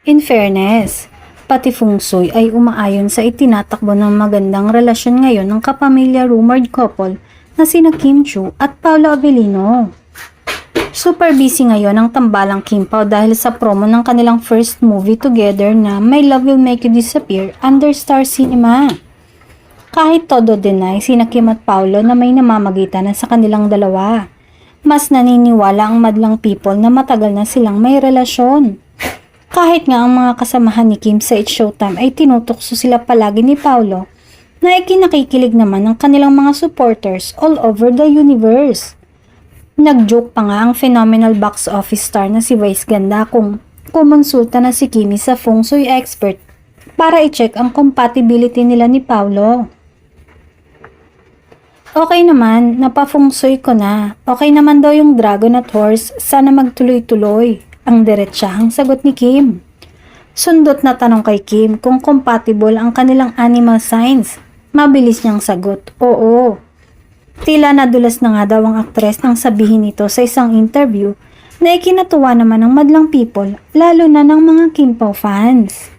In fairness, pati feng shui ay umaayon sa itinatakbo ng magandang relasyon ngayon ng kapamilya rumored couple na sina Kim Chiu at Paolo Avellino. Super busy ngayon ang tambalang Kim Pao dahil sa promo ng kanilang first movie together na My Love Will Make You Disappear under Star Cinema. Kahit todo deny sina Kim at Paolo na may namamagitan na sa kanilang dalawa, mas naniniwala ang madlang people na matagal na silang may relasyon. Kahit nga ang mga kasamahan ni Kim sa It's Showtime ay tinutokso sila palagi ni Paolo na ikinakikilig naman ng kanilang mga supporters all over the universe. Nag-joke pa nga ang phenomenal box office star na si Vice Ganda kung kumonsulta na si Kimi sa feng shui expert para i-check ang compatibility nila ni Paolo. Okay naman, napafeng shui ko na. Okay naman daw yung dragon at horse, sana magtuloy-tuloy. Ang diretsahang sagot ni Kim. Sundot na tanong kay Kim kung compatible ang kanilang animal signs. Mabilis niyang sagot, oo. Tila nadulas na nga daw ang aktres nang sabihin ito sa isang interview na ikinatuwa naman ng madlang people, lalo na ng mga Kim Pao fans.